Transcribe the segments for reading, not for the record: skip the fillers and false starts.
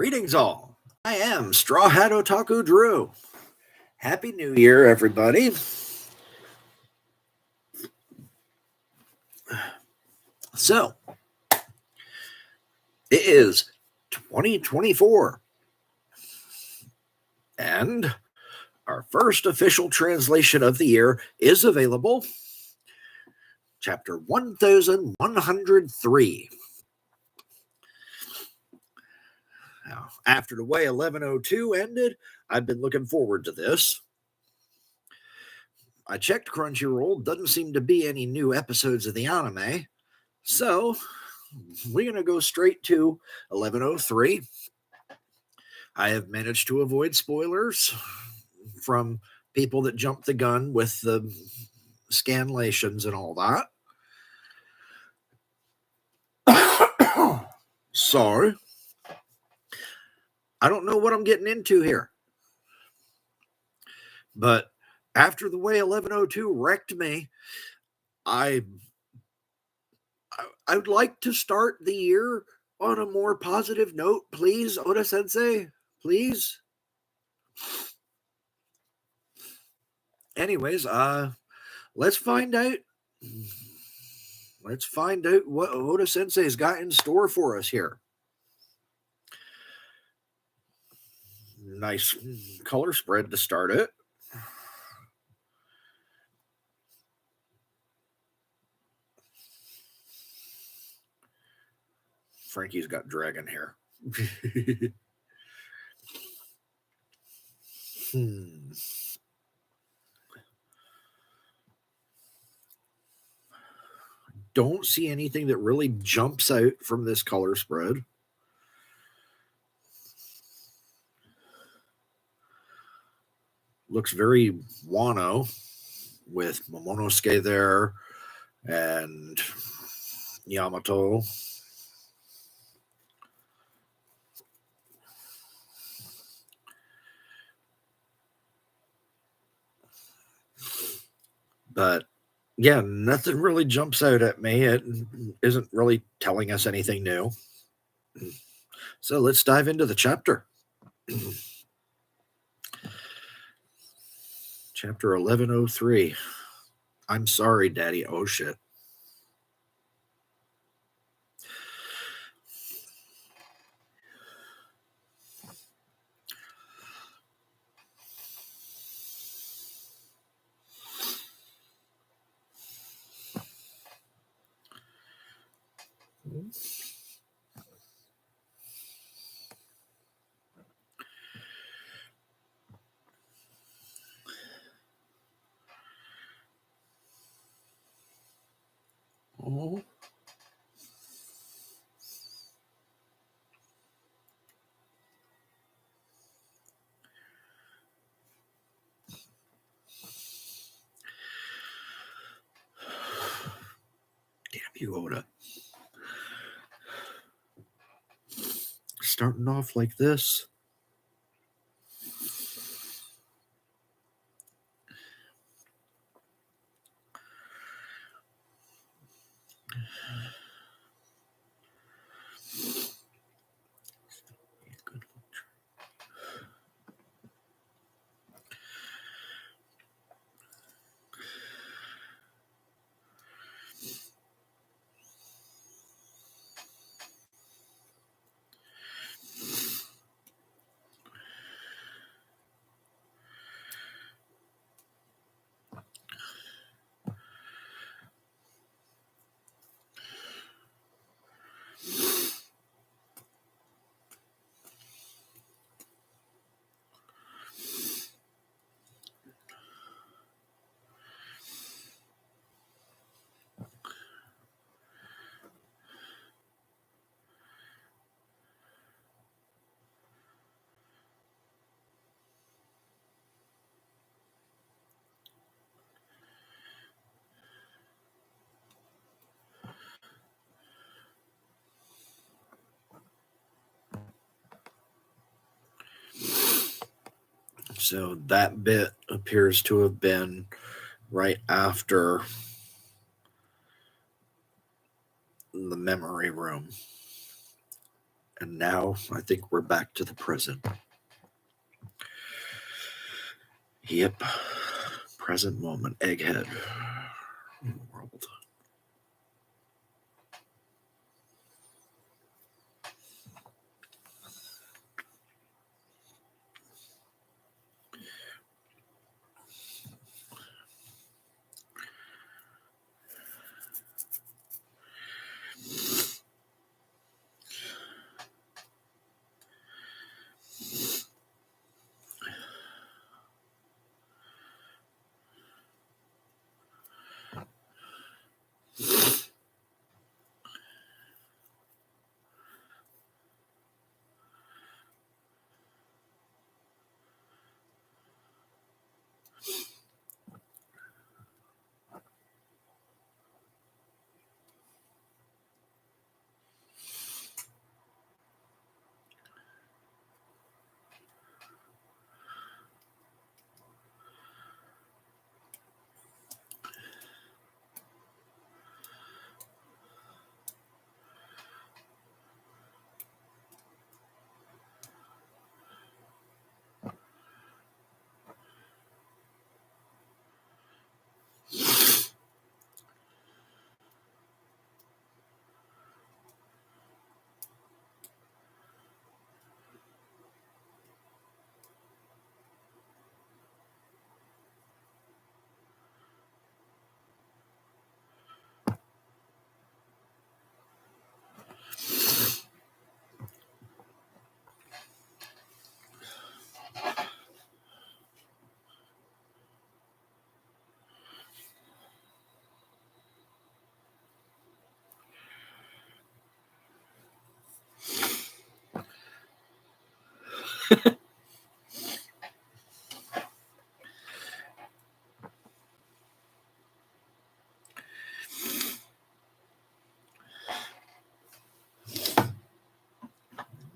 Greetings all. I am StrawhatOtakuDrew. Happy New Year, everybody. So, it is 2024. And our first official translation of the year is available. Chapter 1103. Now, after the way 1102 ended, I've been looking forward to this. I checked Crunchyroll, doesn't seem to be any new episodes of the anime. So, we're going to go straight to 1103. I have managed to avoid spoilers from people that jumped the gun with the scanlations and all that. So, I don't know what I'm getting into here. But after the way 1102 wrecked me, I would like to start the year on a more positive note, please, Oda-sensei, please. Anyways, let's find out. Let's find out what Oda-sensei's got in store for us here. Nice color spread to start it. Frankie's got dragon hair. Don't see anything that really jumps out from this color spread. Looks very Wano with Momonosuke there and Yamato. But yeah, nothing really jumps out at me. It isn't really telling us anything new. So let's dive into the chapter. Chapter 1103. I'm sorry, Daddy. Oh, shit. Oh. Damn you, Oda. Starting off like this. So that bit appears to have been right after the memory room. And now I think we're back to the present. Yep. Present moment. Egghead. World.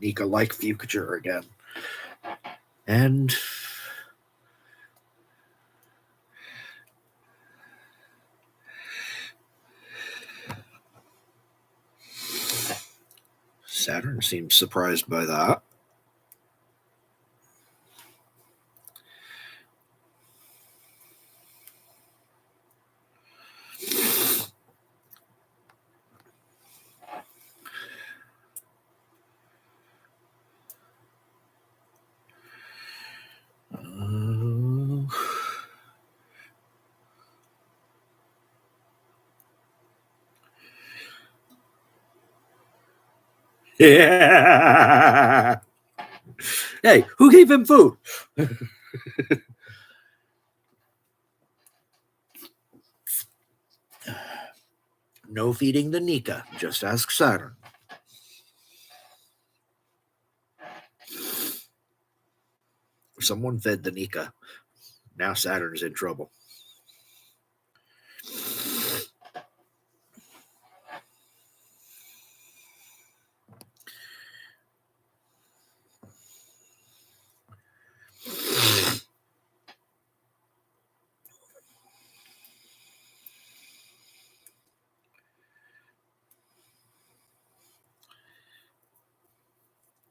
Nika-like future again. And Saturn seems surprised by that. Yeah. Hey, who gave him food? No feeding the Nika. Just ask Saturn. Someone fed the Nika. Now Saturn's in trouble.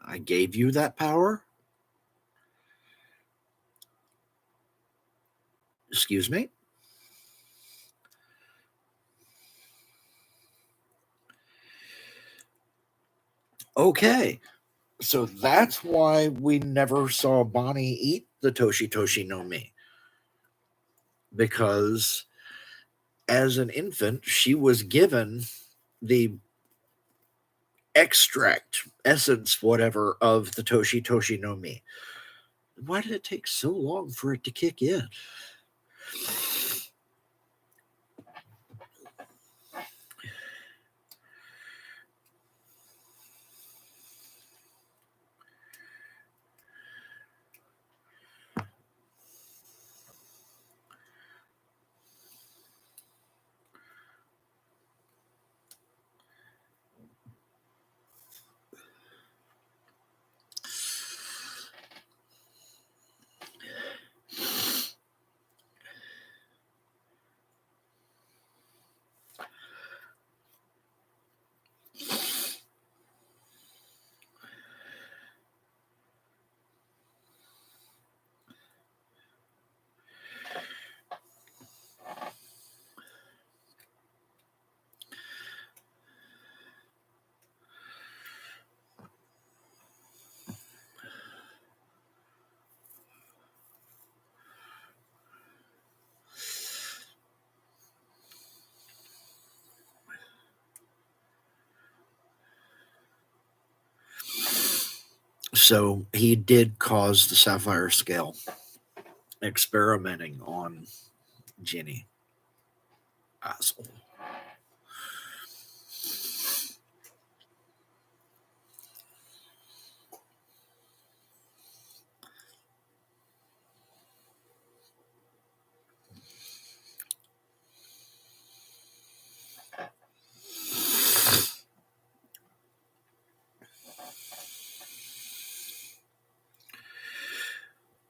I gave you that power? Excuse me? Okay. So that's why we never saw Bonnie eat the Toshi Toshi no Mi. Because as an infant, she was given the extract, essence, whatever, of the Toshi Toshi no Mi. Why did it take so long for it to kick in? So he did cause the sapphire scale, experimenting on Ginny. Asshole.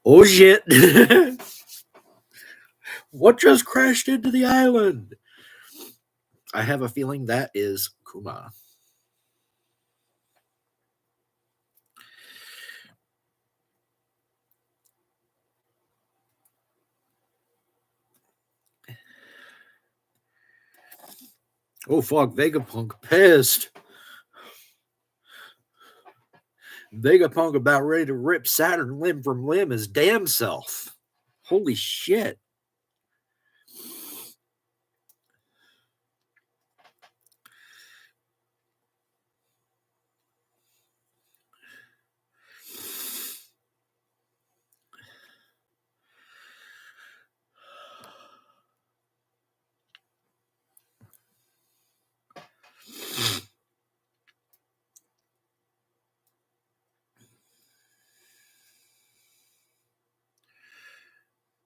Oh shit. What just crashed into the island? I have a feeling that is Kuma. Oh fuck, Vegapunk pissed. Vegapunk about ready to rip Saturn limb from limb his damn self. Holy shit.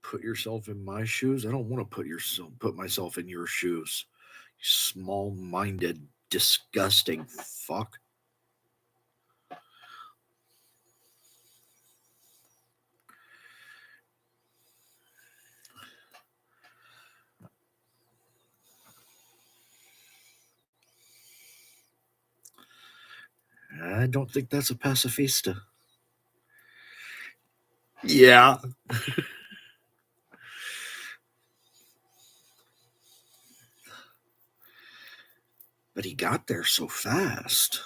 Put yourself in my shoes? I don't want to put myself in your shoes. You small-minded, disgusting fuck. I don't think that's a pacifista. Yeah. But he got there so fast.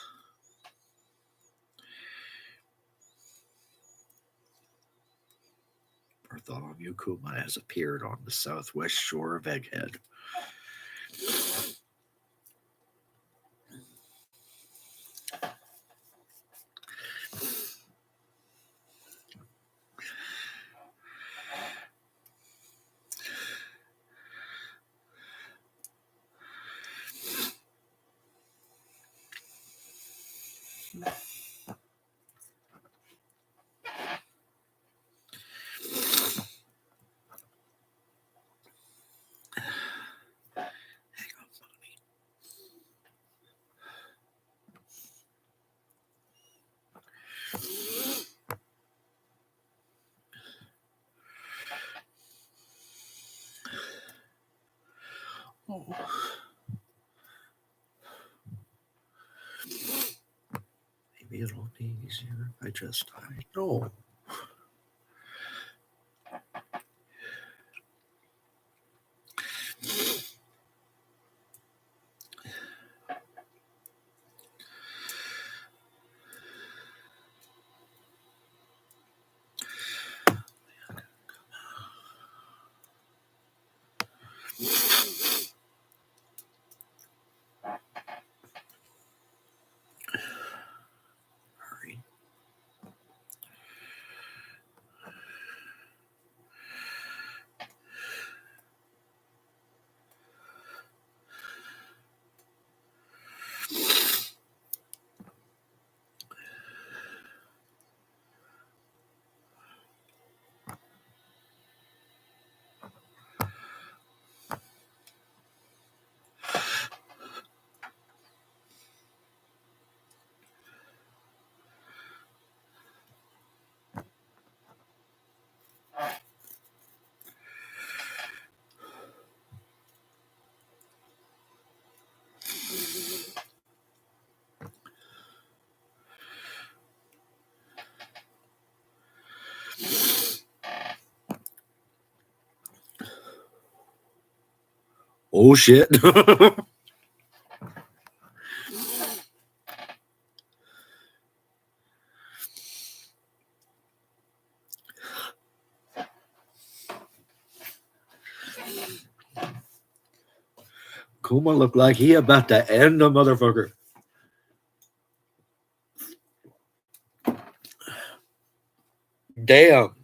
Bartholomew Kuma has appeared on the southwest shore of Egghead. Oh. Maybe it'll be easier if I just hide. No. Hurry. Oh shit. Kuma looked like he about to end a motherfucker. Damn.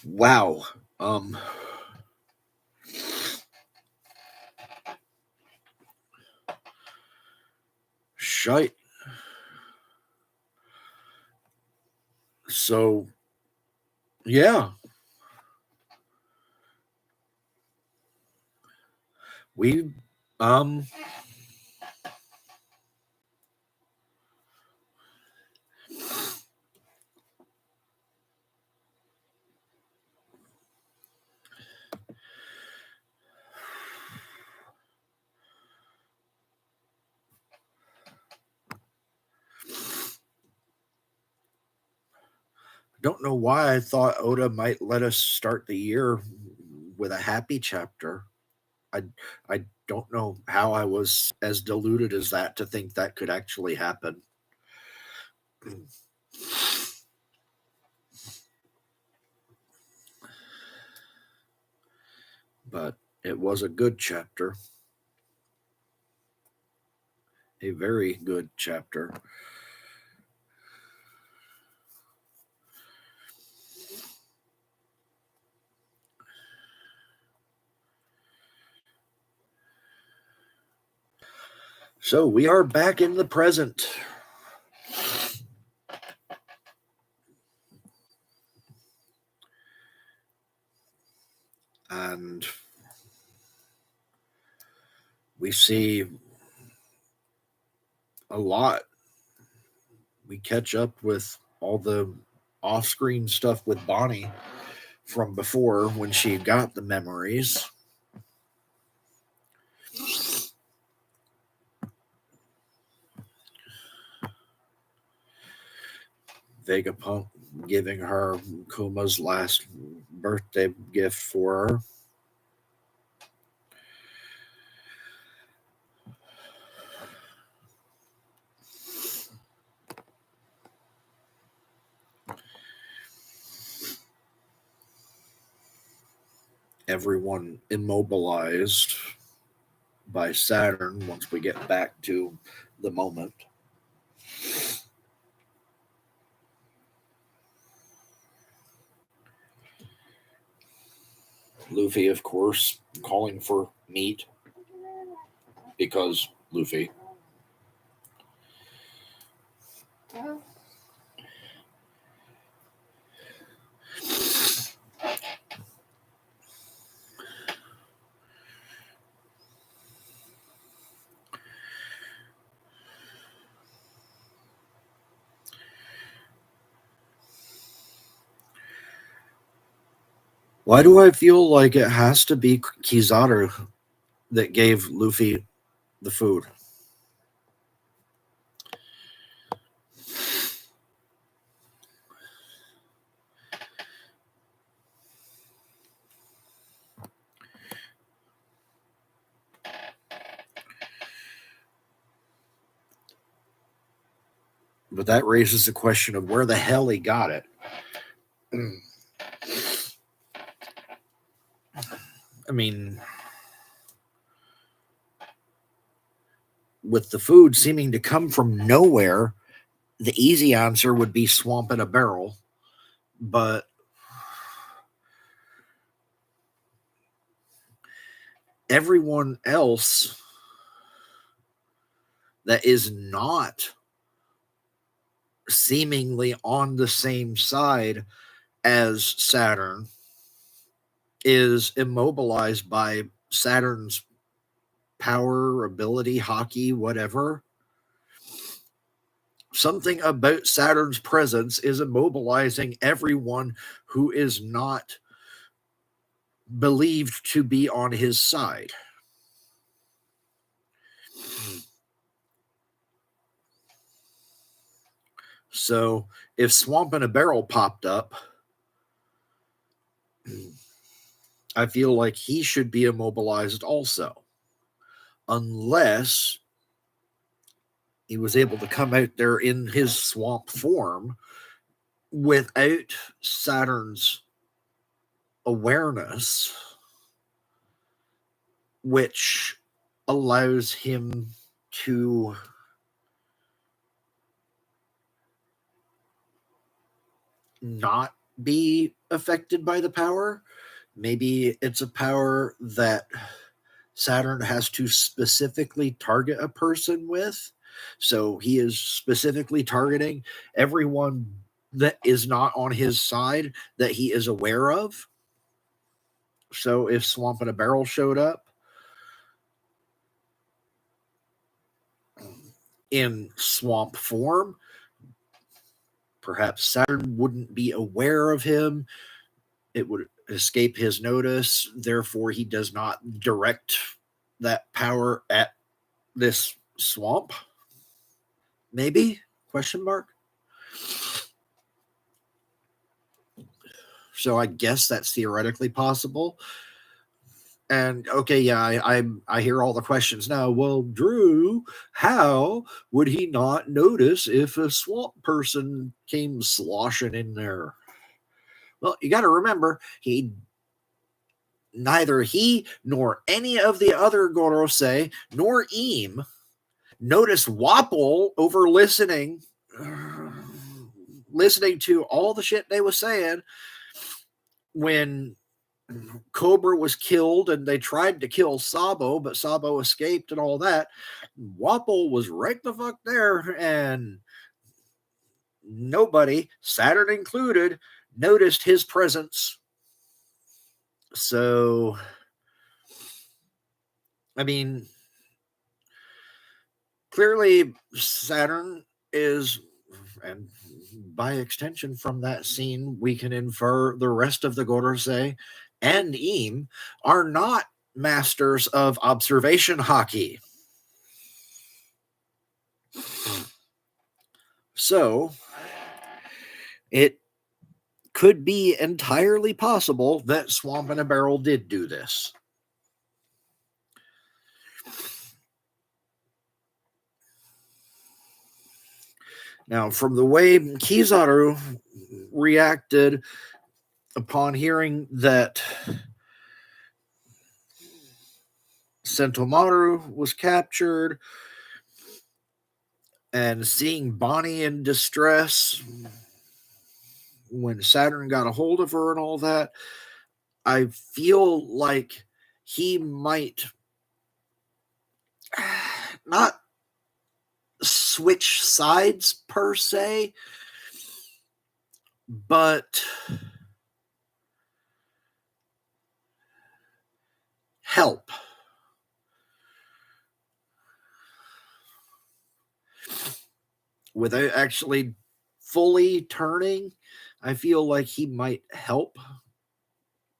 Wow. Shite. So, yeah. We, don't know why I thought Oda might let us start the year with a happy chapter. I I don't know how I was as deluded as that to think that could actually happen. But it was a good chapter. A very good chapter. So we are back in the present. And we see a lot. We catch up with all the off screen stuff with Bonnie from before when she got the memories. Vegapunk giving her Kuma's last birthday gift for her. Everyone immobilized by Saturn once we get back to the moment. Luffy, of course, calling for meat because Luffy. Why do I feel like it has to be Kizaru that gave Luffy the food? But that raises the question of where the hell he got it. I mean, with the food seeming to come from nowhere, the easy answer would be swamp in a barrel. But everyone else that is not seemingly on the same side as Saturn is immobilized by Saturn's power, ability, hockey, whatever. Something about Saturn's presence is immobilizing everyone who is not believed to be on his side. So if Swamp in a Barrel popped up, I feel like he should be immobilized also. Unless he was able to come out there in his swamp form without Saturn's awareness. which allows him to not be affected by the power. Maybe it's a power that Saturn has to specifically target a person with. So he is specifically targeting everyone that is not on his side that he is aware of. So if Swamp in a Barrel showed up in swamp form, perhaps Saturn wouldn't be aware of him. It would escape his notice. Therefore, he does not direct that power at this swamp. Maybe? Question mark. So I guess that's theoretically possible. And okay, yeah, I hear all the questions now. Well, Drew, how would he not notice if a swamp person came sloshing in there? Well, you got to remember, neither he nor any of the other Gorosei nor Eam noticed Wapol over listening to all the shit they was saying when Cobra was killed and they tried to kill Sabo, but Sabo escaped and all that. Wapol was right the fuck there, and nobody, Saturn included, noticed his presence. So, I mean, clearly Saturn is, and by extension from that scene, we can infer the rest of the Gorosei and Eam are not masters of observation hockey. So, it could be entirely possible that Swamp in a Barrel did do this. Now, from the way Kizaru reacted upon hearing that Sentomaru was captured and seeing Bonnie in distress when Saturn got a hold of her and all that, I feel like he might not switch sides per se, but help. Without actually fully turning, I feel like he might help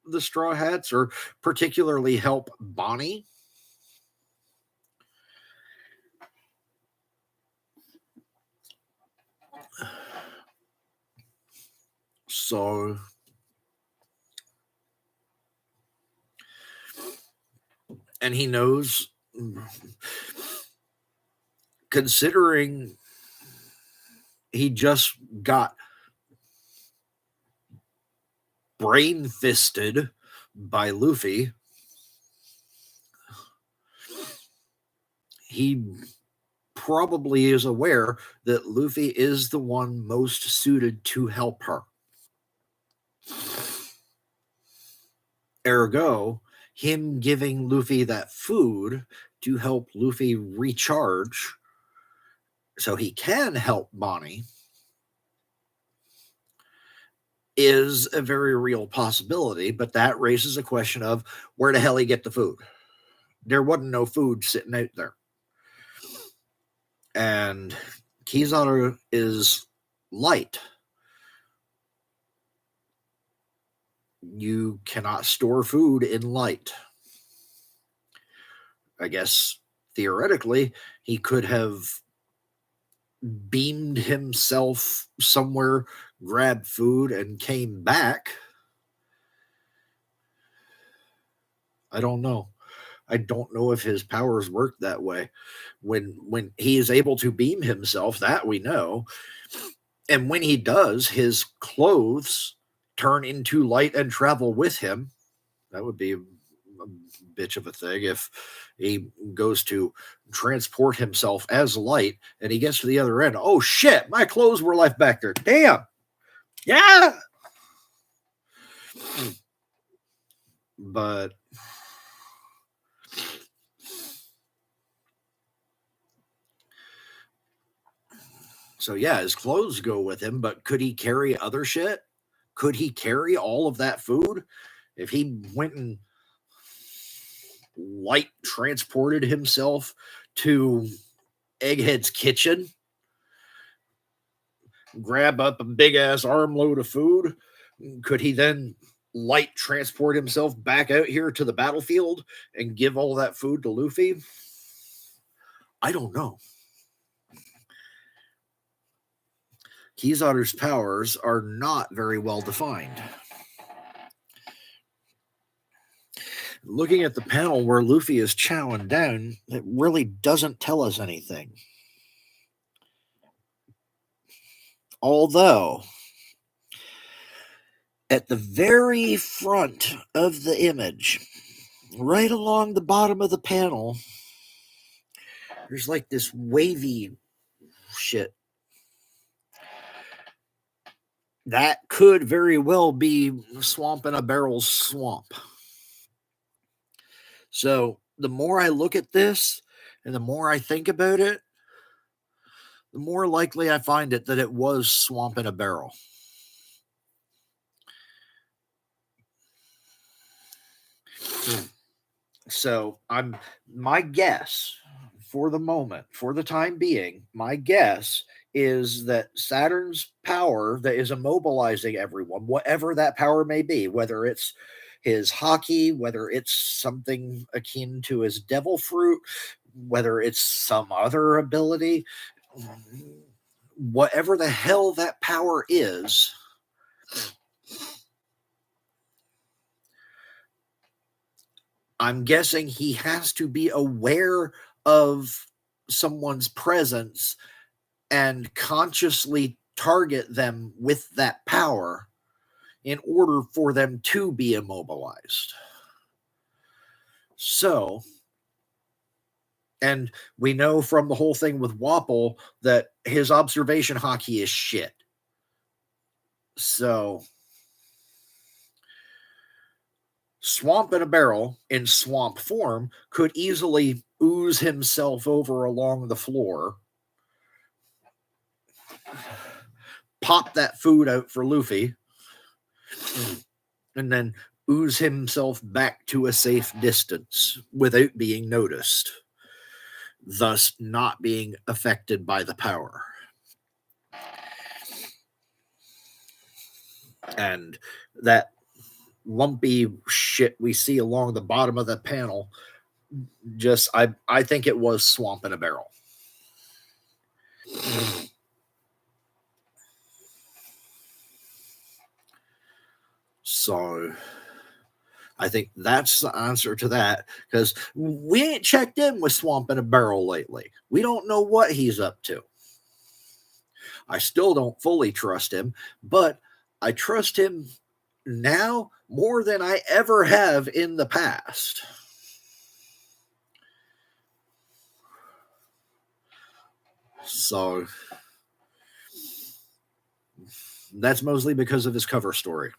the Straw Hats, or particularly help Bonnie. So, and he knows, considering he just got brain fisted by Luffy, he probably is aware that Luffy is the one most suited to help her. Ergo, him giving Luffy that food to help Luffy recharge so he can help Bonnie is a very real possibility, but that raises a question of where the hell he get the food. There wasn't no food sitting out there. And Kizaru is light. You cannot store food in light. I guess theoretically he could have beamed himself somewhere, grabbed food, and came back. I don't know. I don't know if his powers work that way. When he is able to beam himself, that we know. And when he does, his clothes turn into light and travel with him. That would be a bitch of a thing if he goes to transport himself as light and he gets to the other end. Oh shit, my clothes were left back there. Damn. Yeah. But so yeah, his clothes go with him, but could he carry other shit? Could he carry all of that food? If he went and light transported himself to Egghead's kitchen, grab up a big ass armload of food, could he then light transport himself back out here to the battlefield and give all that food to Luffy? I don't know. Kizaru's powers are not very well defined. Looking at the panel where Luffy is chowing down, it really doesn't tell us anything. Although, at the very front of the image, right along the bottom of the panel, there's like this wavy shit. That could very well be Swamp in a Barrel's swamp. So the more I look at this and the more I think about it, the more likely I find it that it was Swamp in a Barrel. So my guess for the moment, for the time being, my guess is that Saturn's power that is immobilizing everyone, whatever that power may be, whether it's his haki, whether it's something akin to his devil fruit, whether it's some other ability, whatever the hell that power is, I'm guessing he has to be aware of someone's presence and consciously target them with that power in order for them to be immobilized. So, and we know from the whole thing with Wapple that his observation haki is shit. So, Swamp in a Barrel in swamp form could easily ooze himself over along the floor, pop that food out for Luffy, and then ooze himself back to a safe distance without being noticed, thus not being affected by the power. And that lumpy shit we see along the bottom of the panel, just I think it was Swamp in a Barrel. So I think that's the answer to that, because we ain't checked in with Swamp in a Barrel lately. We don't know what he's up to. I still don't fully trust him, but I trust him now more than I ever have in the past. So that's mostly because of his cover story.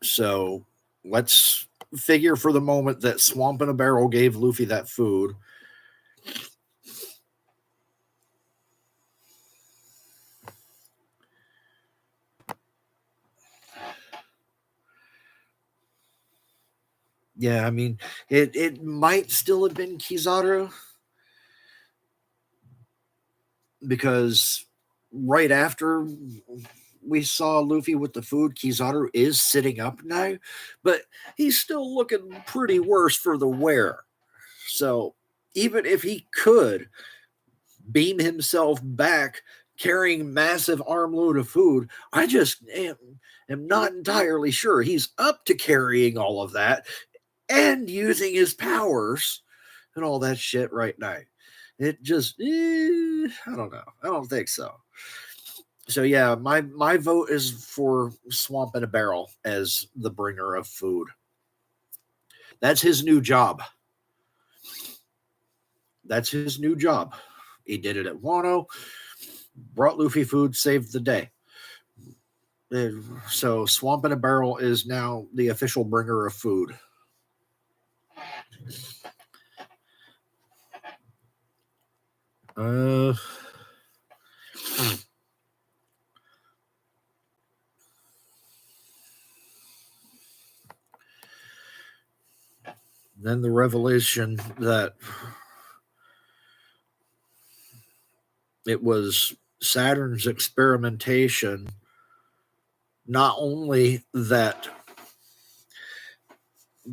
So let's figure for the moment that Swamp in a Barrel gave Luffy that food. Yeah, I mean, it might still have been Kizaru, because right after we saw Luffy with the food, Kizaru is sitting up now, but he's still looking pretty worse for the wear. So even if he could beam himself back carrying massive armload of food, I just am not entirely sure he's up to carrying all of that and using his powers and all that shit right now. It just, I don't know. I don't think so. So yeah, my vote is for Swamp in a Barrel as the bringer of food. That's his new job. That's his new job. He did it at Wano, brought Luffy food, saved the day. So Swamp in a Barrel is now the official bringer of food. Then the revelation that it was Saturn's experimentation, not only that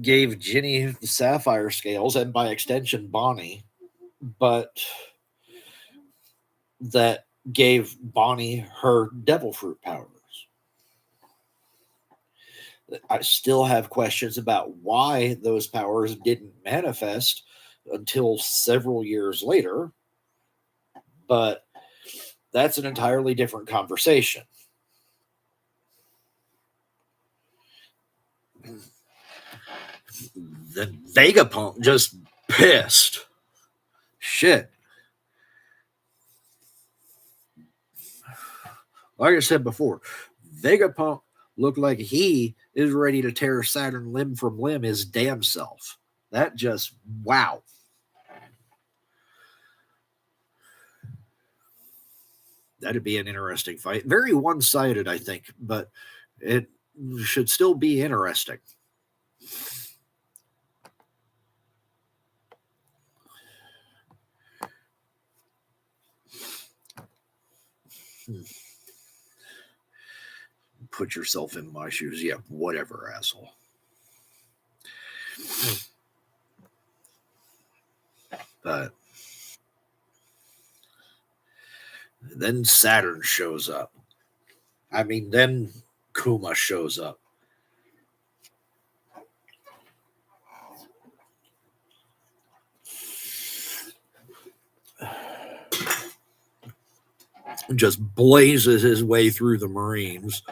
gave Ginny the sapphire scales and by extension Bonnie, but that gave Bonnie her devil fruit powers. I still have questions about why those powers didn't manifest until several years later, but that's an entirely different conversation. Then Vegapunk just pissed. Shit. Like I said before, Vegapunk looked like he is ready to tear Saturn limb from limb his damn self. That just, wow. That'd be an interesting fight. Very one-sided, I think, but it should still be interesting. Put yourself in my shoes. Yeah, whatever, asshole. But then Saturn shows up. I mean, then Kuma shows up. Just blazes his way through the Marines.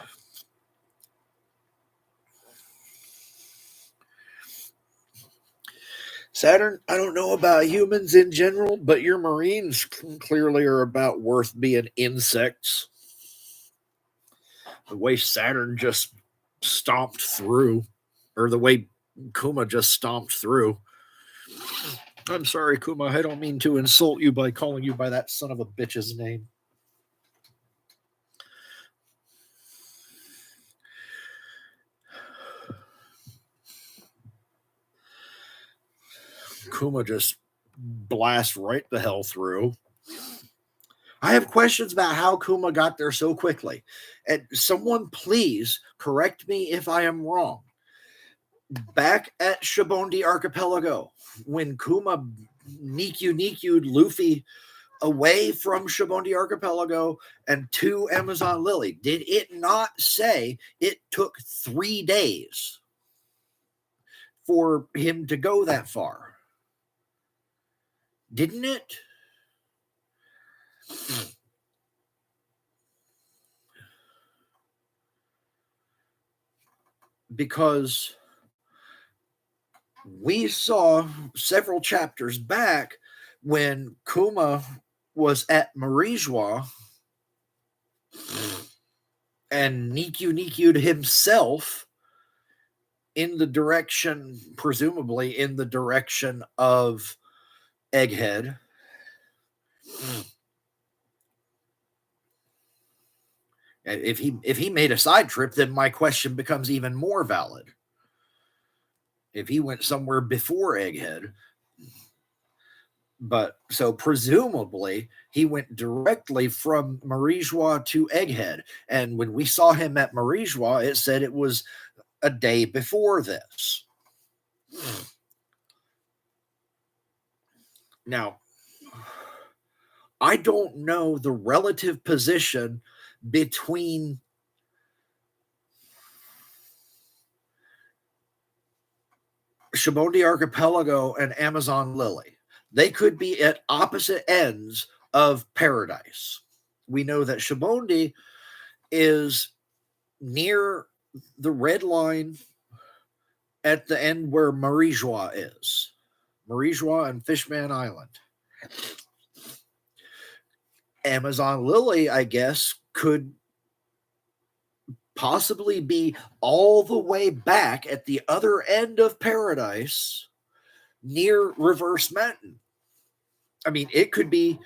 Saturn, I don't know about humans in general, but your Marines clearly are about worth being insects. The way Saturn just stomped through, or the way Kuma just stomped through. I'm sorry, Kuma. I don't mean to insult you by calling you by that son of a bitch's name. Kuma just blasts right the hell through. I have questions about how Kuma got there so quickly. And someone please correct me if I am wrong. Back at Shibondi Archipelago, when Kuma Nikky'd Luffy away from Shibondi Archipelago and to Amazon Lily, did it not say it took 3 days for him to go that far? Didn't it? Because we saw several chapters back when Kuma was at Marijois and Nikky'd himself in the direction, presumably in the direction of Egghead. If he made a side trip, then my question becomes even more valid. If he went somewhere before Egghead, but so presumably he went directly from Marijois to Egghead, and when we saw him at Marijois, it said it was a day before this. Now, I don't know the relative position between Shibondi Archipelago and Amazon Lily. They could be at opposite ends of paradise. We know that Shibondi is near the red line at the end where Marie-Joie is. Marie-Joie and Fishman Island. Amazon Lily, I guess, could possibly be all the way back at the other end of paradise near Reverse Mountain. I mean, it could be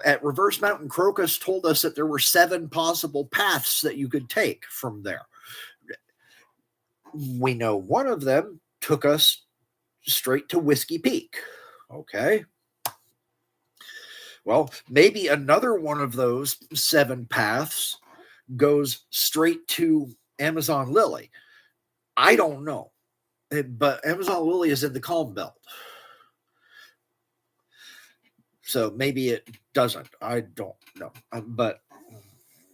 at Reverse Mountain. Crocus told us that there were 7 possible paths that you could take from there. We know one of them took us straight to Whiskey Peak. Okay. Well, maybe another one of those 7 paths goes straight to Amazon Lily. I don't know. But Amazon Lily is in the Calm Belt. So maybe it doesn't. I don't know. But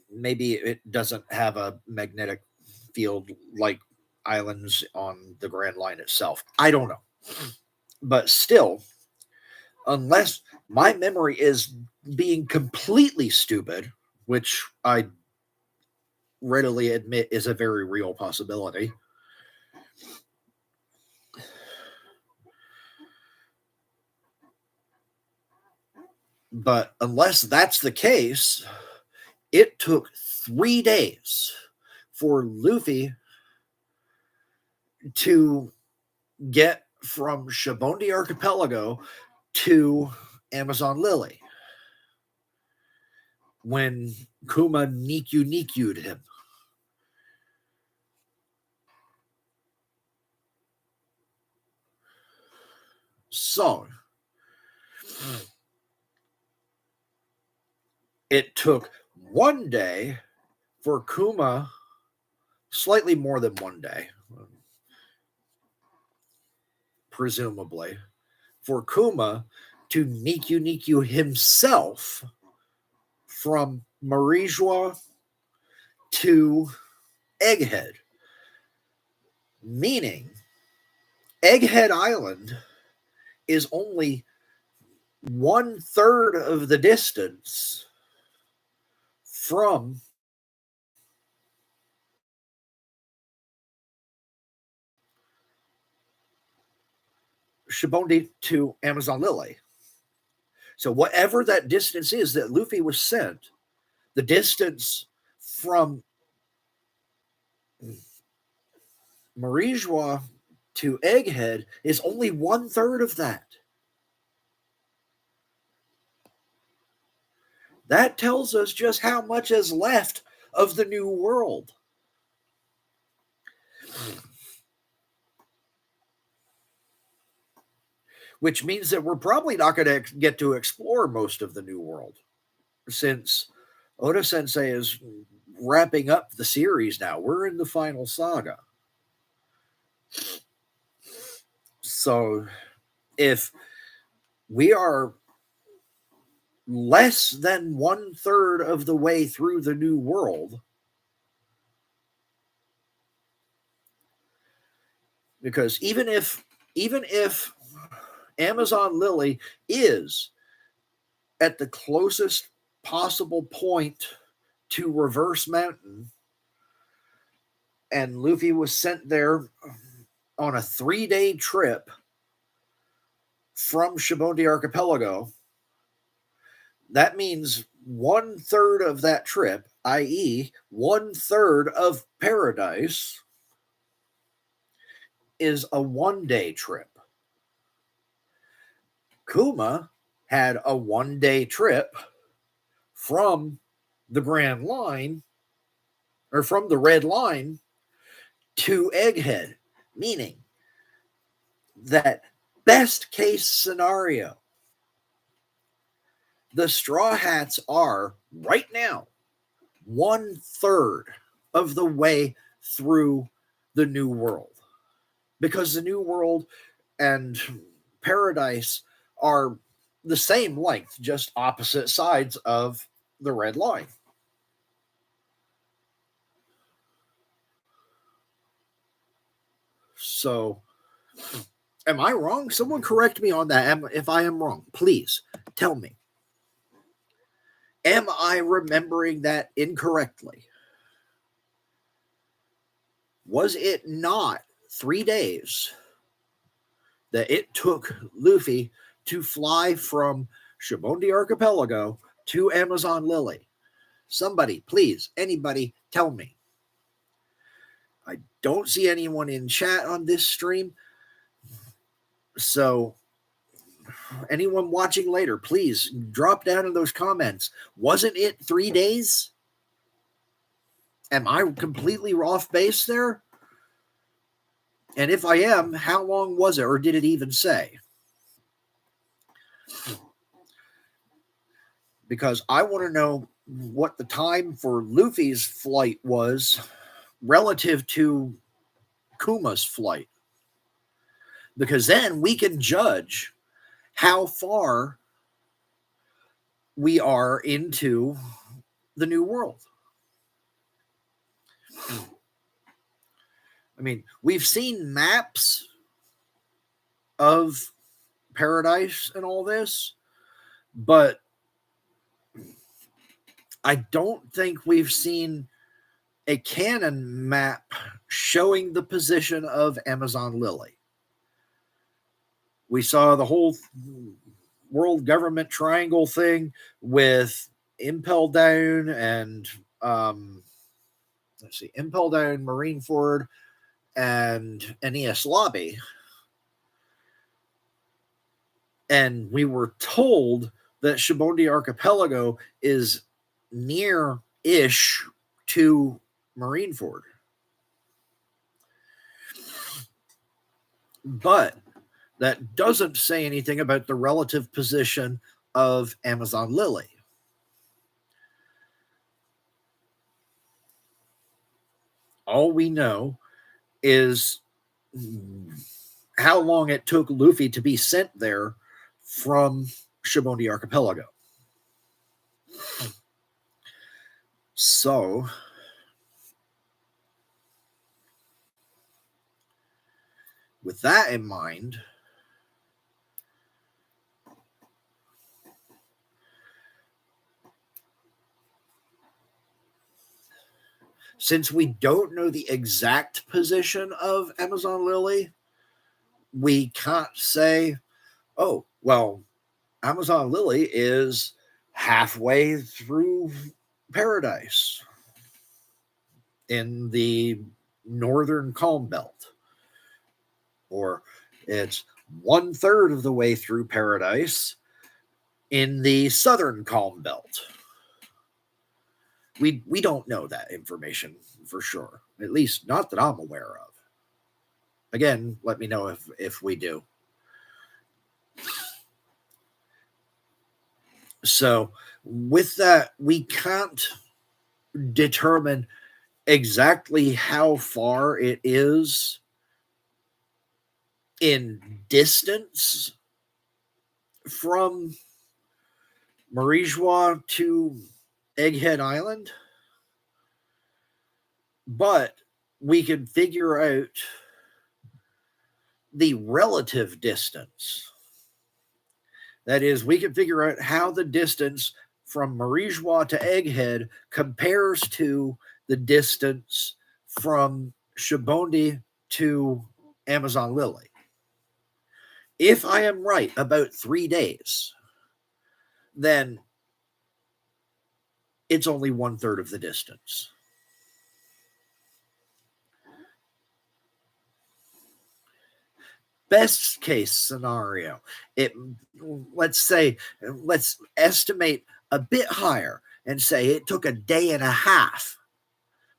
maybe it doesn't have a magnetic field like islands on the Grand Line itself. I don't know. But still, unless my memory is being completely stupid, which I readily admit is a very real possibility, but unless that's the case, it took 3 days for Luffy to get from Shibondi Archipelago to Amazon Lily when Kuma Nikkyu'd him. So it took 1 day for Kuma, slightly more than 1 day, presumably, for Kuma to Nikkyu himself from Marie-Joie to Egghead. Meaning, Egghead Island is only 1/3 of the distance from Shibondi to Amazon Lily. So whatever that distance is that Luffy was sent, the distance from Marie-Joie to Egghead is only 1/3 of that. That tells us just how much is left of the New World. Which means that we're probably not going to get to explore most of the New World, since Oda Sensei is wrapping up the series now. We're in the final saga. So if we are less than 1/3 of the way through the New World, because even if Amazon Lily is at the closest possible point to Reverse Mountain, and Luffy was sent there on a 3-day trip from Shibondi Archipelago, that means 1/3 of that trip, i.e., 1/3 of Paradise, is a 1-day trip. Kuma had a 1-day trip from the Grand Line, or from the Red Line, to Egghead, meaning that best case scenario, the Straw Hats are right now 1/3 of the way through the New World, because the New World and Paradise are the same length, just opposite sides of the Red Line. So Am I wrong? Someone correct me on that. If I am wrong, please tell me. Am I remembering that incorrectly? Was it not 3 days that it took Luffy to fly from Shibondi Archipelago to Amazon Lily? Somebody, please, anybody, tell me. I don't see anyone in chat on this stream. So, anyone watching later, please drop down in those comments. Wasn't it 3 days? Am I completely off base there? And if I am, how long was it, or did it even say? Because I want to know what the time for Luffy's flight was relative to Kuma's flight. Because then we can judge how far we are into the new world. I mean, we've seen maps of paradise and all this, but I don't think we've seen a canon map showing the position of Amazon Lily. We saw the whole world government triangle thing with Impel Down and Impel Down, Marineford, and Aeneas Lobby. And we were told that Shibondi Archipelago is near-ish to Marineford. But that doesn't say anything about the relative position of Amazon Lily. All we know is how long it took Luffy to be sent there from Shibondi Archipelago. So, with that in mind, since we don't know the exact position of Amazon Lily, we can't say, oh, well, Amazon Lily is halfway through paradise in the northern calm belt, or it's 1/3 of the way through paradise in the southern calm belt. We don't know that information for sure, at least not that I'm aware of. Again, let me know if we do. So with that, we can't determine exactly how far it is in distance from Marijua to Egghead Island, but we can figure out the relative distance. That is, we can figure out how the distance from Marijua to Egghead compares to the distance from Shibondi to Amazon Lily. If I am right about 3 days, then it's only 1/3 of the distance. Best case scenario, let's estimate a bit higher and say it took a day and a half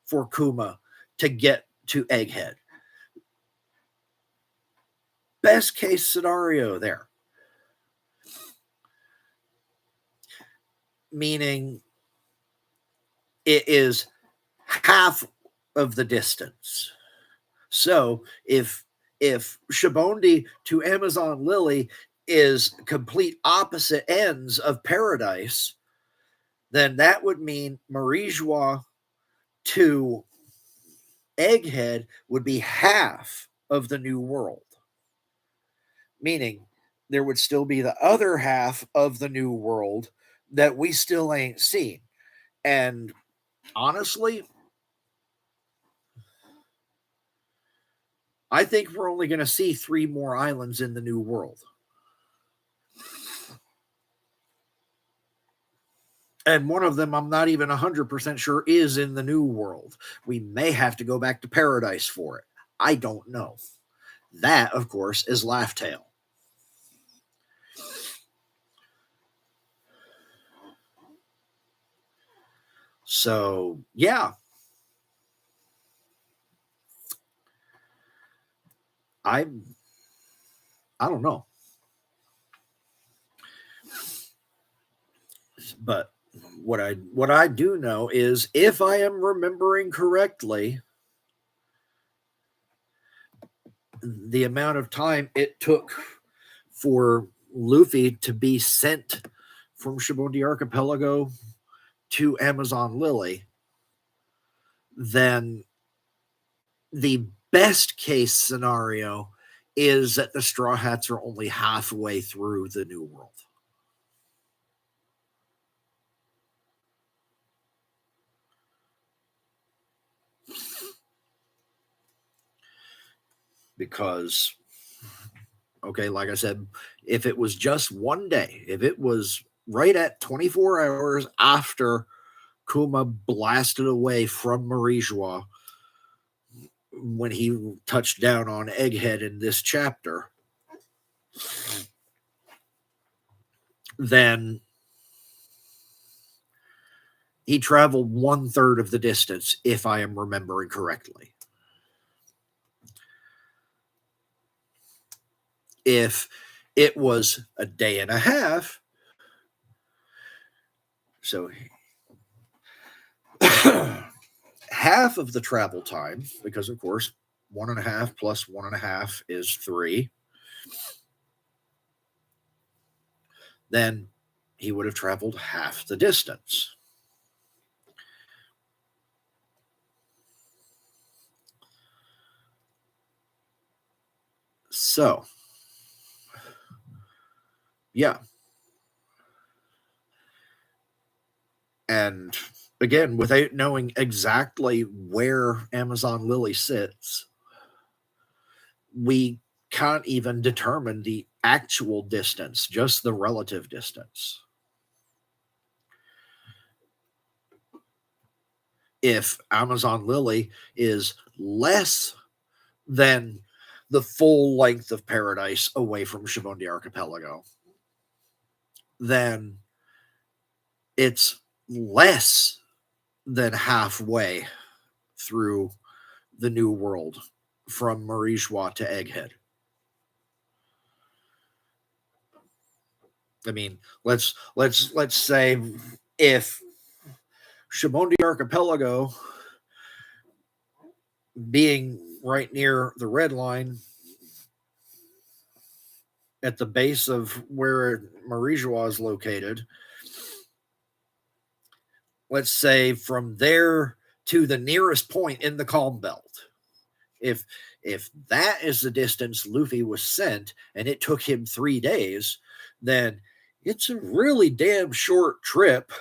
for Kuma to get to Egghead. Best case scenario there. Meaning it is half of the distance. So if Shibondi to Amazon Lily is complete opposite ends of paradise, then that would mean Marijua to Egghead would be half of the new world. meaning there would still be the other half of the new world that we still ain't seen. And honestly, I think we're only going to see 3 more islands in the new world. And one of them, I'm not even 100% sure, is in the new world. We may have to go back to Paradise for it. I don't know. That, of course, is Laugh Tale. So, yeah. I don't know. But what I do know is, if I am remembering correctly, the amount of time it took for Luffy to be sent from Shibundi Archipelago to Amazon Lily, then the best case scenario is that the Straw Hats are only halfway through the new world. Because, okay, like I said, if it was just one day, if it was right at 24 hours after Kuma blasted away from Marie-Joie when he touched down on Egghead in this chapter, then he traveled 1/3 of the distance, if I am remembering correctly. If it was a day and a half, so half of the travel time, because of course 1.5 plus 1.5 is 3, then he would have traveled half the distance. So, yeah. And again, without knowing exactly where Amazon Lily sits, we can't even determine the actual distance, just the relative distance. If Amazon Lily is less than the full length of Paradise away from Shibundi Archipelago, then it's less than halfway through the new world from Marie-Joie to Egghead. I mean, let's say if Shibundi Archipelago, being right near the red line at the base of where Marie-Joie is located, let's say from there to the nearest point in the Calm Belt, if that is the distance Luffy was sent and it took him 3 days, then it's a really damn short trip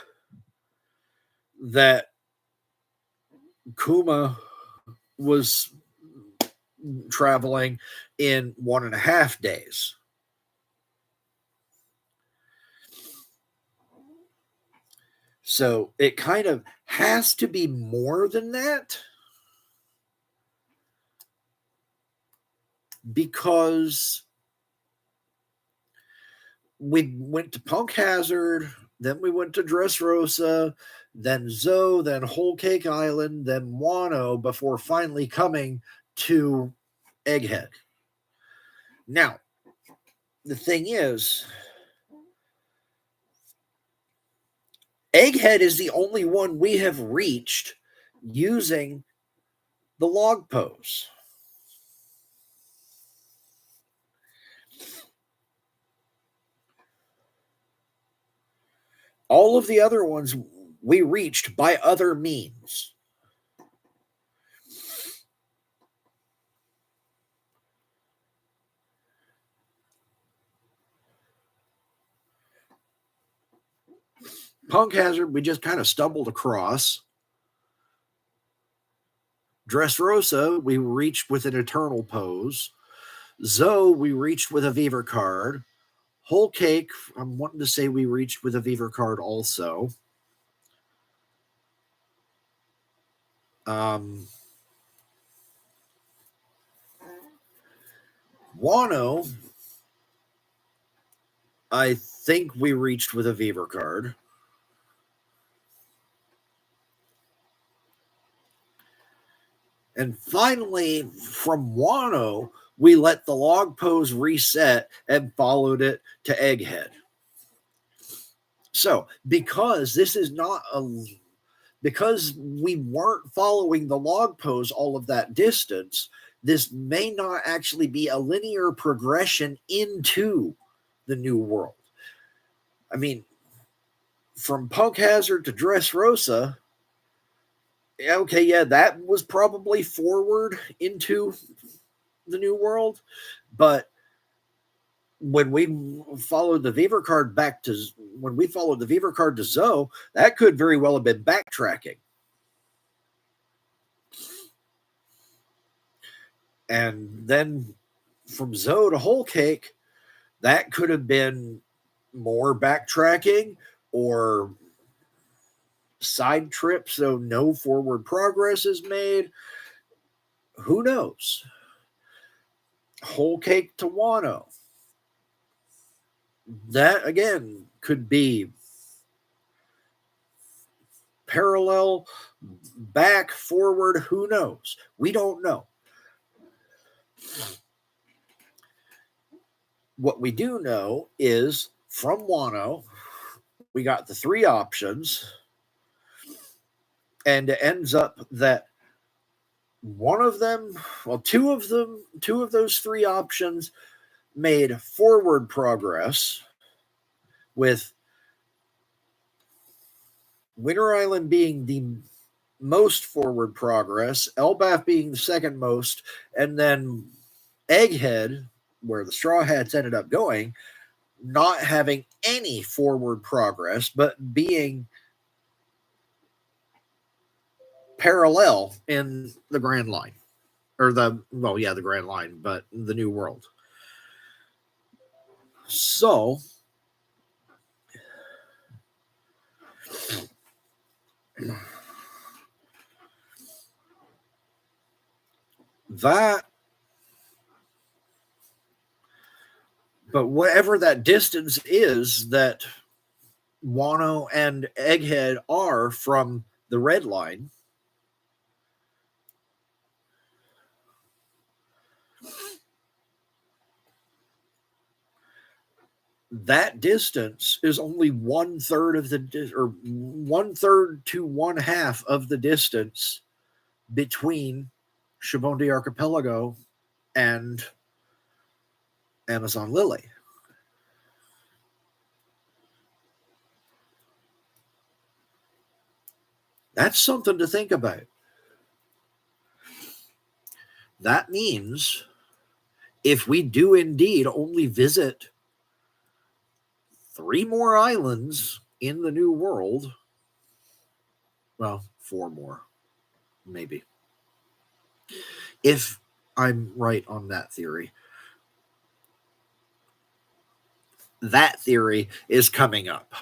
that Kuma was traveling in 1.5 days. So it kind of has to be more than that, because we went to Punk Hazard, then we went to Dressrosa, then Zoe, then Whole Cake Island, then Wano, before finally coming to Egghead. Now, the thing is, Egghead is the only one we have reached using the log pose. All of the other ones we reached by other means. Punk Hazard, we just kind of stumbled across. Dressrosa, we reached with an Eternal Pose. Zoe, we reached with a Viver card. Whole Cake, I'm wanting to say we reached with a Viver card also. Wano, I think we reached with a Viver card. And finally, from Wano, we let the log pose reset and followed it to Egghead. So, because this is not because we weren't following the log pose all of that distance, this may not actually be a linear progression into the new world. I mean, from Punk Hazard to Dressrosa, okay, yeah, that was probably forward into the new world, but when we followed the Viver card to Zoe, that could very well have been backtracking. And then from Zoe to Whole Cake, that could have been more backtracking or side trip, so no forward progress is made. Who knows? Whole Cake to Wano. That, again, could be parallel, back, forward, who knows? We don't know. What we do know is from Wano, we got the three options, and it ends up that two of those three options made forward progress, with Winter Island being the most forward progress, Elbaf being the second most, and then Egghead, where the Straw Hats ended up going, not having any forward progress, but being parallel in the Grand Line. Or the Grand Line, but the New World. So, but whatever that distance is that Wano and Egghead are from the Red Line, that distance is only 1/3 of or 1/3 to 1/2 of the distance between Shibondi Archipelago and Amazon Lily. That's something to think about. That means if we do indeed only visit 3 more islands in the New World, well, 4 more, maybe. If I'm right on that theory. That theory is coming up.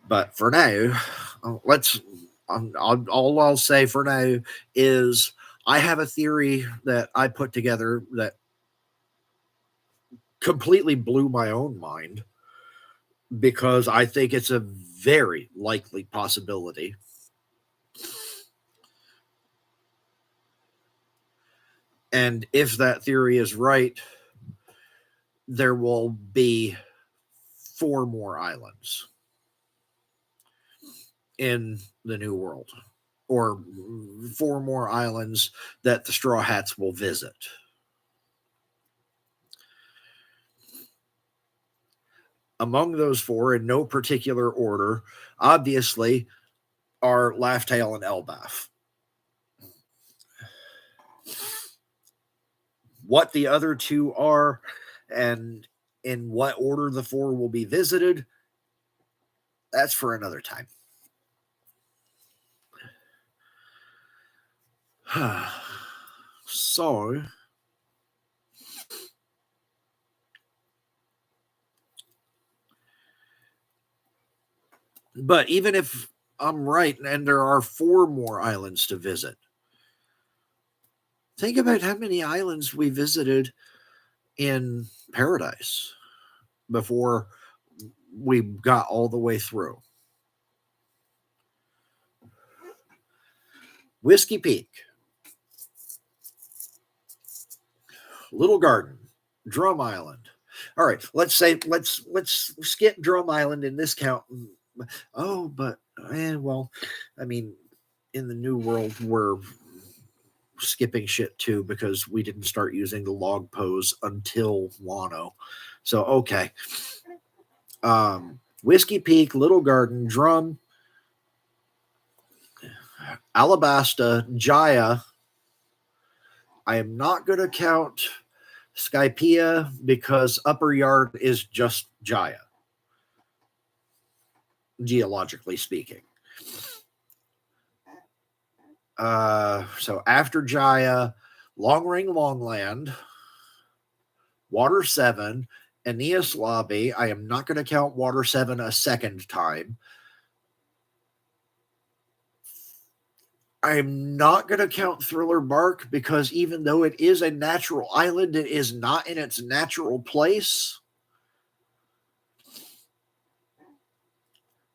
But for now, all I'll say for now is I have a theory that I put together that completely blew my own mind, because I think it's a very likely possibility. And if that theory is right, there will be 4 more islands in the New World, or 4 more islands that the Straw Hats will visit. Among those 4, in no particular order, obviously, are Laugh-Tale and Elbaf. What the other 2 are, and In what order the 4 will be visited, that's for another time. So, but even if I'm right and there are 4 more islands to visit, think about how many islands we visited in Paradise before we got all the way through. Whiskey Peak, Little Garden, Drum Island. All right, let's skip Drum Island in this count. Oh, but well, I mean, in the New World we're skipping shit too because we didn't start using the log pose until Wano. So okay. Whiskey Peak, Little Garden, Drum, Alabasta, Jaya. I am not going to count Skypiea because Upper Yard is just Jaya, geologically speaking. So after Jaya, Long Ring Longland, Water 7, Aeneas Lobby. I am not going to count Water 7 a second time. I'm not going to count Thriller Bark because even though it is a natural island, it is not in its natural place.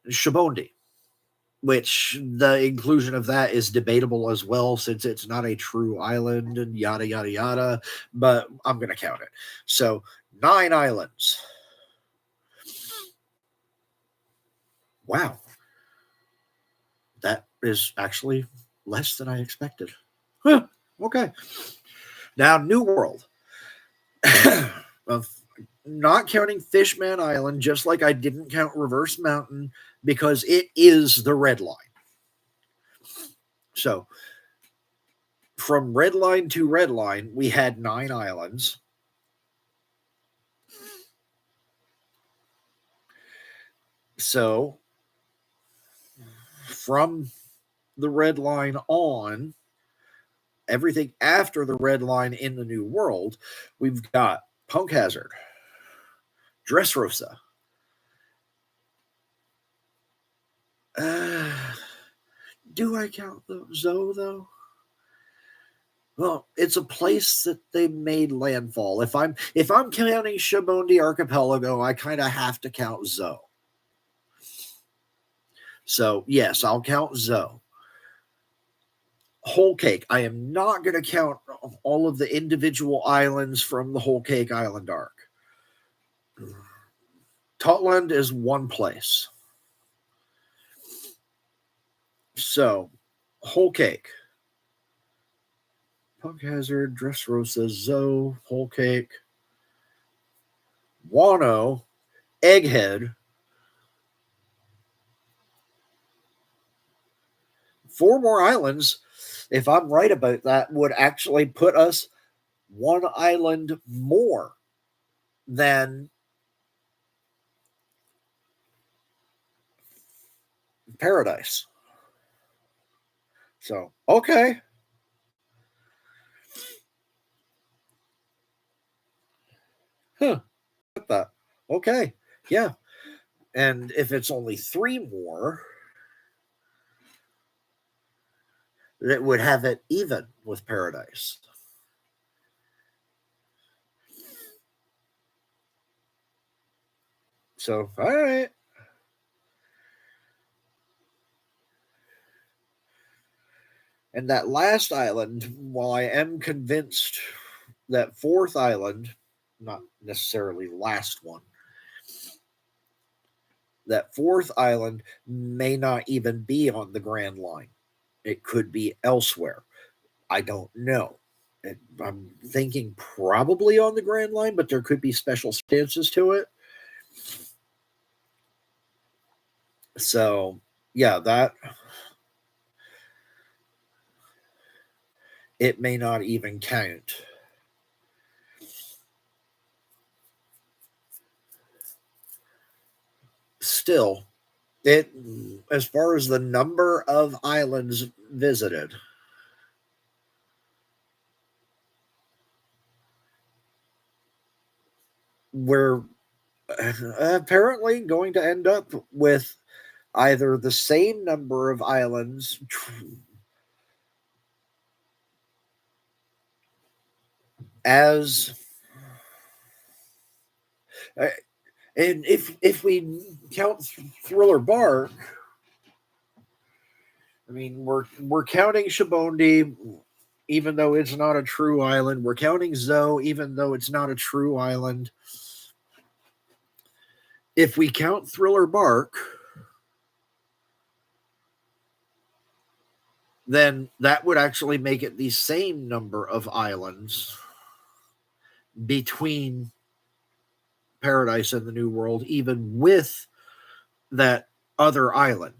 Shibondi, which the inclusion of that is debatable as well since it's not a true island and yada, yada, yada, but I'm going to count it. So 9 islands. Wow. That is actually less than I expected. Huh, okay. Now, New World. Not counting Fishman Island, just like I didn't count Reverse Mountain, because it is the red line. So, from red line to red line, we had 9 islands. So, from the red line on, everything after the red line in the New World, we've got Punk Hazard, Dressrosa, do I count the Zoe though? Well, it's a place that they made landfall. If I'm counting Shibondi Archipelago, I kind of have to count Zoe. So yes, I'll count Zoe. Whole Cake. I am not going to count all of the individual islands from the Whole Cake Island arc. Totland is one place. So, Whole Cake. Punk Hazard, Dressrosa, Zoe, Whole Cake, Wano, Egghead. 4 more islands, if I'm right about that, would actually put us 1 island more than Paradise. So, okay. Huh. That. Okay. Yeah. And if it's only 3 more, that would have it even with Paradise. So, all right. And that last island, while I am convinced that 4th island, not necessarily last one, that 4th island may not even be on the Grand Line. It could be elsewhere. I don't know. I'm thinking probably on the Grand Line, but there could be special stances to it. So, yeah, that it may not even count. still, as far as the number of islands visited, we're apparently going to end up with either the same number of islands as and if we count Thriller Bark, I mean we're counting Shabondi, even though it's not a true island. We're counting Zoe, even though it's not a true island. If we count Thriller Bark, then that would actually make it the same number of islands between Paradise and the New World, even with that other island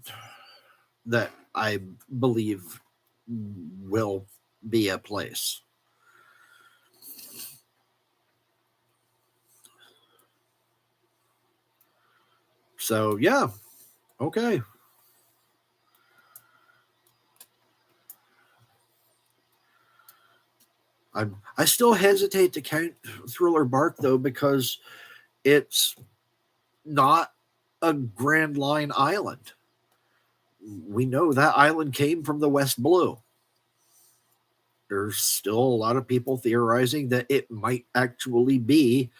that I believe will be a place. So, yeah. Okay. I still hesitate to count Thriller Bark, though, because it's not a Grand Line island. We know that island came from the West Blue. There's still a lot of people theorizing that it might actually be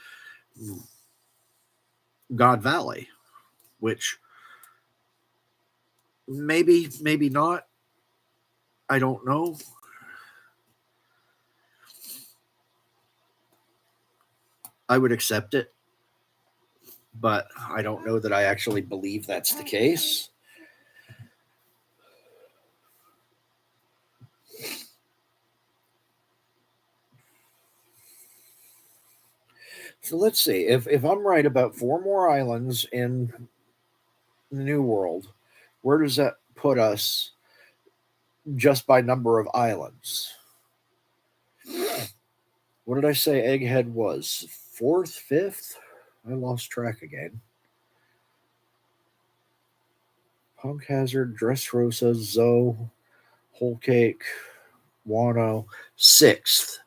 God Valley, which maybe not. I don't know. I would accept it, but I don't know that I actually believe that's the case. So let's see. If I'm right about 4 more islands in the New World, where does that put us just by number of islands? What did I say Egghead was? 4th, 5th? I lost track again. Punk Hazard, Dressrosa, Zoe, Whole Cake, Wano, 6th.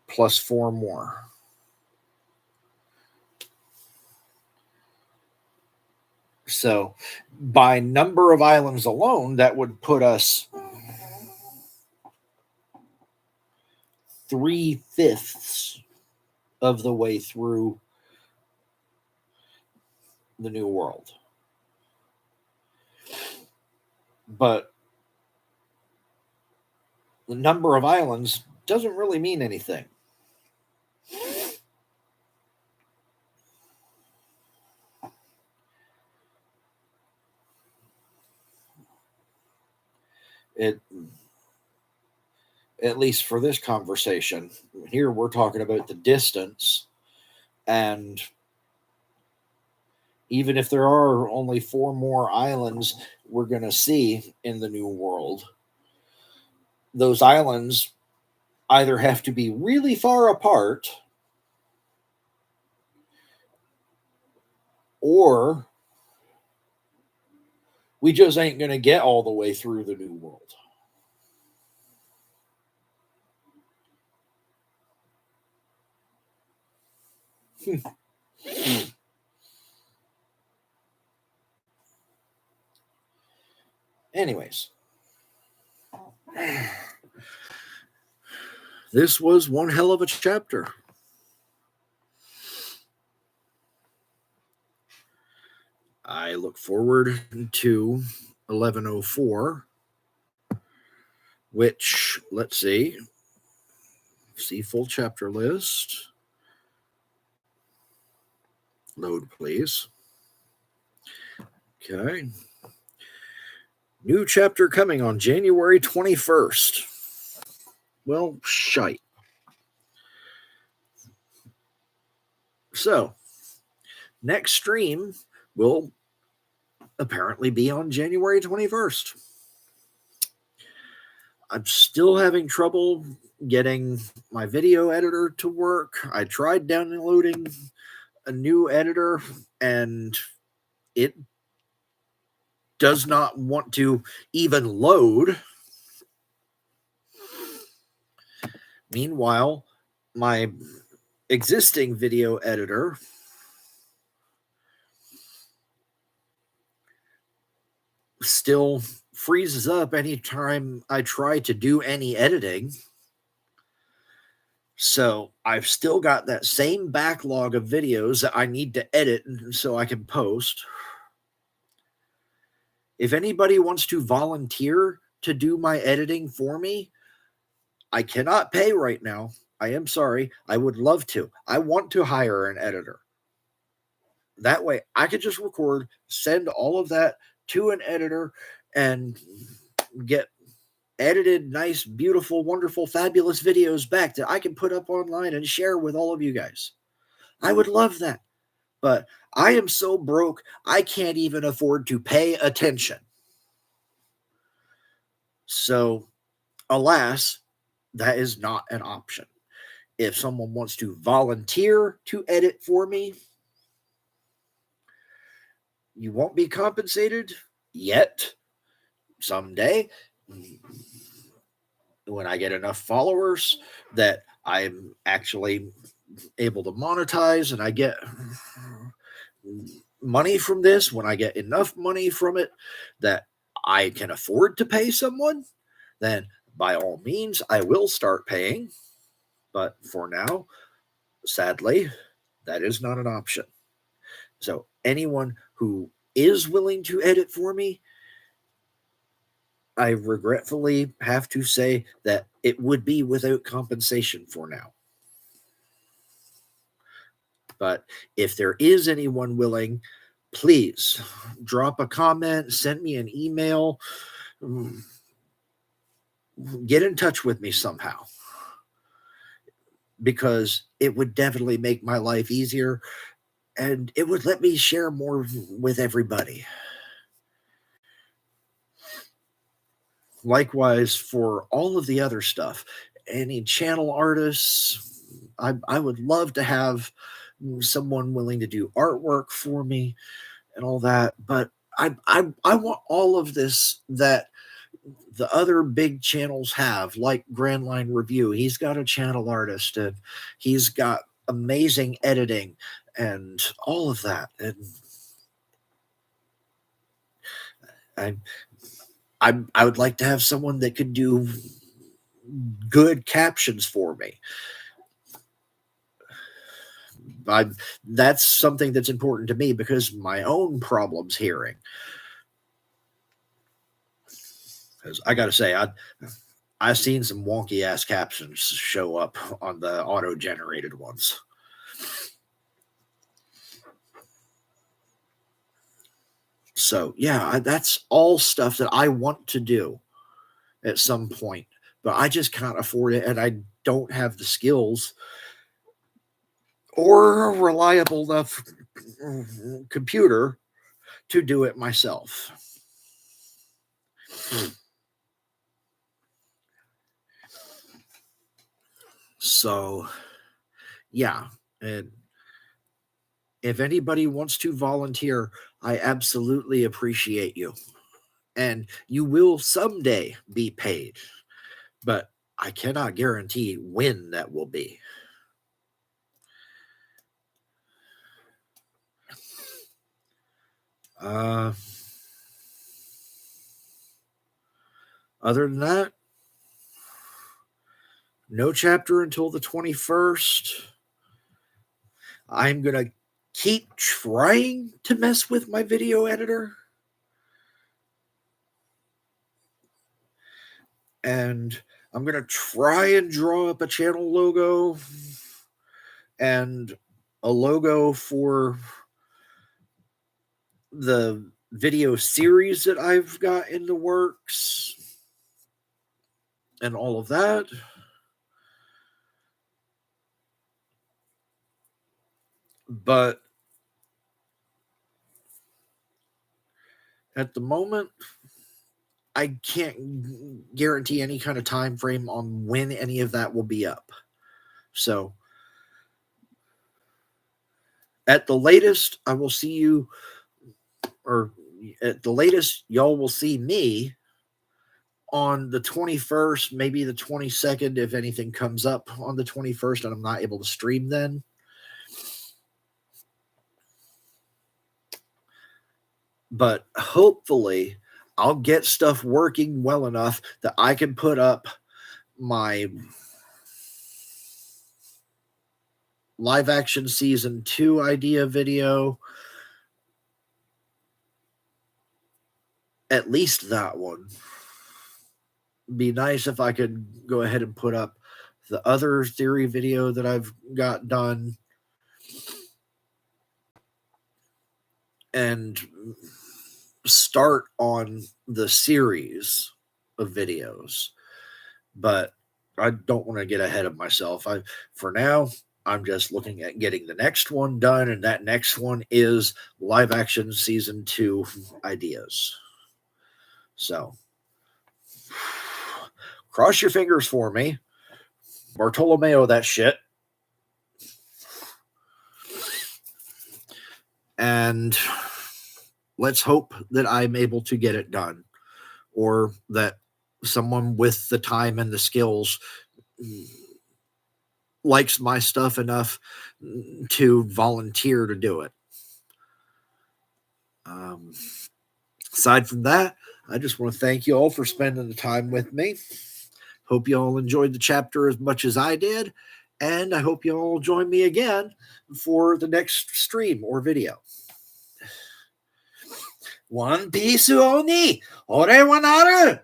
Plus 4 more. So by number of islands alone, that would put us 3/5 of the way through the New World. But the number of islands doesn't really mean anything. It, at least for this conversation, here we're talking about the distance, and even if there are only 4 more islands we're going to see in the New World, those islands either have to be really far apart or we just ain't going to get all the way through the New World. Anyways, this was one hell of a chapter. I look forward to 1104, which, let's see full chapter list. Load, please. Okay. New chapter coming on January 21st. Well, shite. So, next stream will apparently be on January 21st. I'm still having trouble getting my video editor to work. I tried downloading a new editor and it does not want to even load. Meanwhile, my existing video editor still freezes up anytime I try to do any editing. So I've still got that same backlog of videos that I need to edit so I can post. If anybody wants to volunteer to do my editing for me, I cannot pay right now. I am sorry. I would love to. I want to hire an editor. That way I could just record, send all of that to an editor, and get edited, nice, beautiful, wonderful, fabulous videos back that I can put up online and share with all of you guys. I would love that. But I am so broke, I can't even afford to pay attention. So, alas, that is not an option. If someone wants to volunteer to edit for me, you won't be compensated yet. Someday, when I get enough followers that I'm actually able to monetize and I get money from this, when I get enough money from it that I can afford to pay someone, then by all means, I will start paying. But for now, sadly, that is not an option. So anyone who is willing to edit for me, I regretfully have to say that it would be without compensation for now. But if there is anyone willing, please drop a comment, send me an email, get in touch with me somehow, because it would definitely make my life easier and it would let me share more with everybody. Likewise, for all of the other stuff, any channel artists, I would love to have someone willing to do artwork for me and all that. But I want all of this that the other big channels have, like Grand Line Review. He's got a channel artist and he's got amazing editing and all of that. And I would like to have someone that could do good captions for me. That's something that's important to me because my own problems hearing. Because I got to say, I've seen some wonky ass captions show up on the auto generated ones. So yeah, that's all stuff that I want to do at some point, but I just can't afford it, and I don't have the skills or a reliable enough computer to do it myself. So, yeah, and if anybody wants to volunteer, I absolutely appreciate you. And you will someday be paid, but I cannot guarantee when that will be. Other than that, no chapter until the 21st. I'm going to keep trying to mess with my video editor. And I'm going to try and draw up a channel logo and a logo for the video series that I've got in the works and all of that. But at the moment, I can't guarantee any kind of time frame on when any of that will be up. So At the latest, I will see you, or at the latest, y'all will see me on the 21st, maybe the 22nd, if anything comes up on the 21st and I'm not able to stream then. But hopefully I'll get stuff working well enough that I can put up my live action season 2 idea video. At least that one. Be nice if I could go ahead and put up the other theory video that I've got done. And start on the series of videos. But I don't want to get ahead of myself. For now, I'm just looking at getting the next one done, and that next one is live action season 2 ideas. So, cross your fingers for me. Bartolomeo, that shit. And let's hope that I'm able to get it done, or that someone with the time and the skills likes my stuff enough to volunteer to do it. Aside from that, I just want to thank you all for spending the time with me. Hope you all enjoyed the chapter as much as I did, and I hope you all join me again for the next stream or video. One Piece only, ore wa naru.